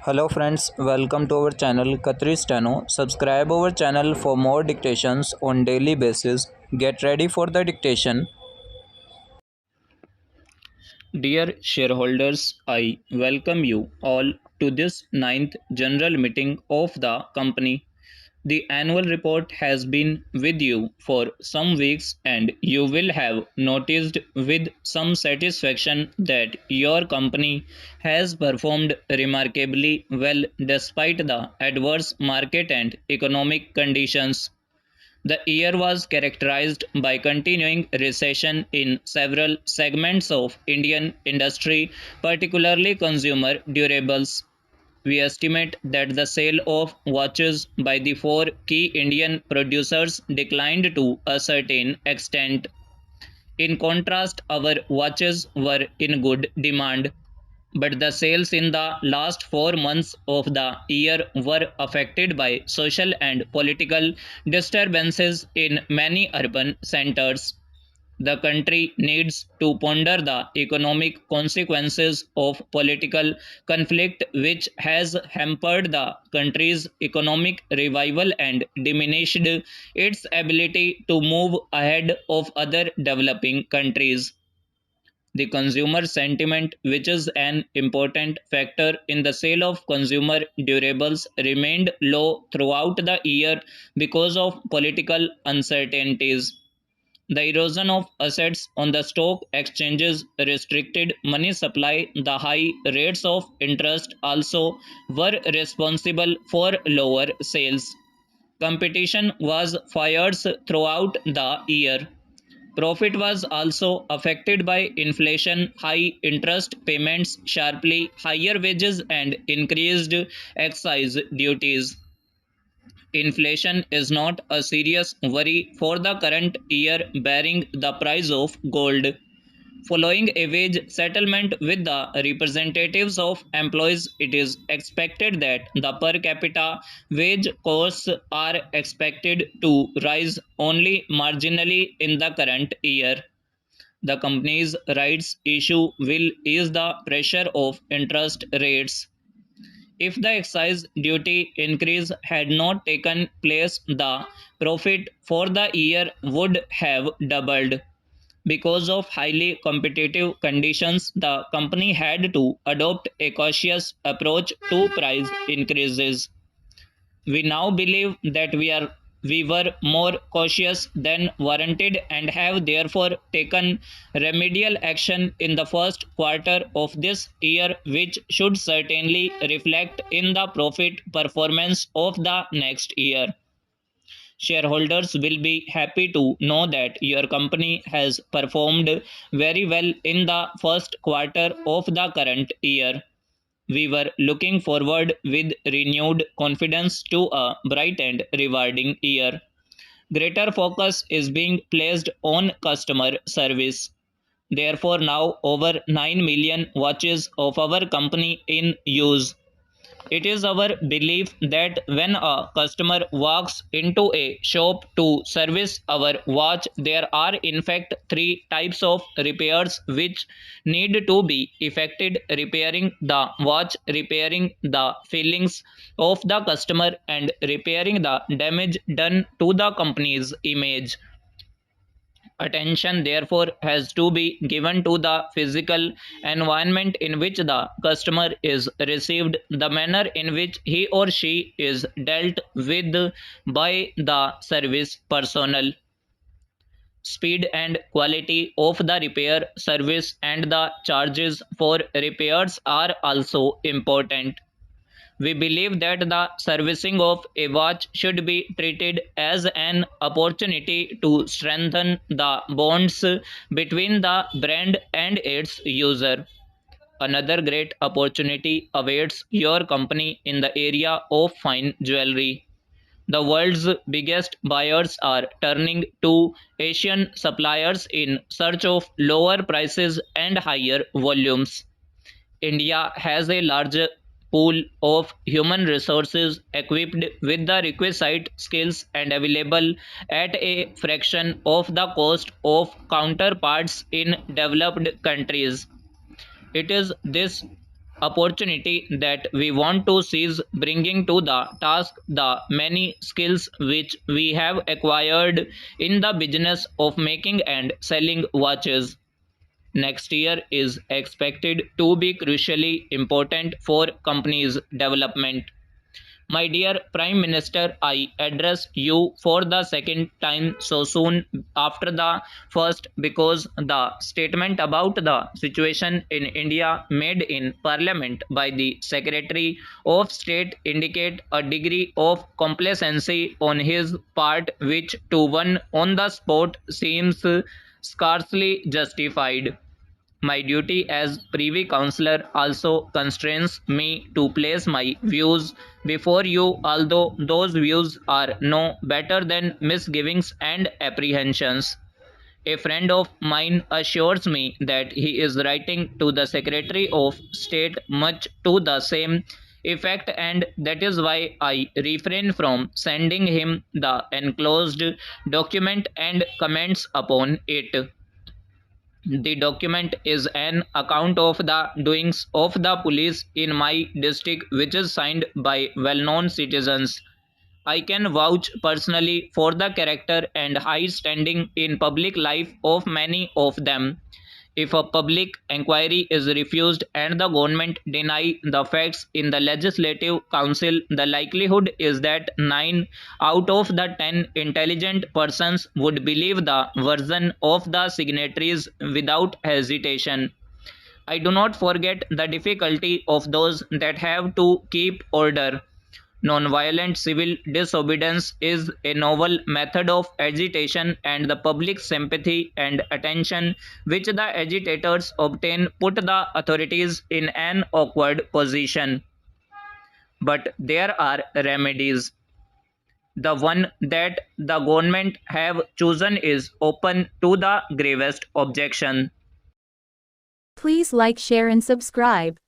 Hello friends, welcome to our channel Qatari Steno. Subscribe our channel for more dictations on daily basis. Get ready for the dictation. Dear shareholders, I welcome you all to this ninth general meeting of the company. The annual report has been with you for some weeks, and you will have noticed with some satisfaction that your company has performed remarkably well despite the adverse market and economic conditions. The year was characterized by continuing recession in several segments of Indian industry, particularly consumer durables. We estimate that the sale of watches by the four key Indian producers declined to a certain extent. In contrast, our watches were in good demand, but the sales in the last 4 months of the year were affected by social and political disturbances in many urban centers. The country needs to ponder the economic consequences of political conflict, which has hampered the country's economic revival and diminished its ability to move ahead of other developing countries. The consumer sentiment, which is an important factor in the sale of consumer durables, remained low throughout the year because of political uncertainties. The erosion of assets on the stock exchanges restricted money supply. The high rates of interest also were responsible for lower sales. Competition was fierce throughout the year. Profit was also affected by inflation, high interest payments, sharply higher wages, and increased excise duties. Inflation is not a serious worry for the current year, bearing the price of gold. Following a wage settlement with the representatives of employees, it is expected that the per capita wage costs are expected to rise only marginally in the current year. The company's rights issue will ease the pressure of interest rates. If the excise duty increase had not taken place, the profit for the year would have doubled. Because of highly competitive conditions, the company had to adopt a cautious approach to price increases. We now believe that we were more cautious than warranted and have therefore taken remedial action in the first quarter of this year, which should certainly reflect in the profit performance of the next year. Shareholders will be happy to know that your company has performed very well in the first quarter of the current year. We were looking forward with renewed confidence to a bright and rewarding year. Greater focus is being placed on customer service. Therefore, now over 9 million watches of our company in use. It is our belief that when a customer walks into a shop to service our watch, there are in fact three types of repairs which need to be effected: repairing the watch, repairing the feelings of the customer, and repairing the damage done to the company's image. Attention, therefore, has to be given to the physical environment in which the customer is received, the manner in which he or she is dealt with by the service personnel, speed and quality of the repair service, and the charges for repairs are also important. We believe that the servicing of a watch should be treated as an opportunity to strengthen the bonds between the brand and its user. Another great opportunity awaits your company in the area of fine jewelry. The world's biggest buyers are turning to Asian suppliers in search of lower prices and higher volumes. India has a large pool of human resources equipped with the requisite skills and available at a fraction of the cost of counterparts in developed countries. It is this opportunity that we want to seize, bringing to the task the many skills which we have acquired in the business of making and selling watches. Next year is expected to be crucially important for companies' development. My dear Prime Minister, I address you for the second time so soon after the first because the statement about the situation in India made in Parliament by the Secretary of State indicate a degree of complacency on his part which to one on the spot seems scarcely justified. My duty as Privy Councillor also constrains me to place my views before you, although those views are no better than misgivings and apprehensions. A friend of mine assures me that he is writing to the Secretary of State much to the same effect, and that is why I refrain from sending him the enclosed document and comments upon it. The document is an account of the doings of the police in my district, which is signed by well known citizens. I can vouch personally for the character and high standing in public life of many of them. If a public inquiry is refused and the government deny the facts in the legislative council, the likelihood is that 9 out of the 10 intelligent persons would believe the version of the signatories without hesitation. I do not forget the difficulty of those that have to keep order. Nonviolent civil disobedience is a novel method of agitation, and the public sympathy and attention which the agitators obtain put the authorities in an awkward position. But there are remedies. The one that the government have chosen is open to the gravest objection. Please like, share and subscribe.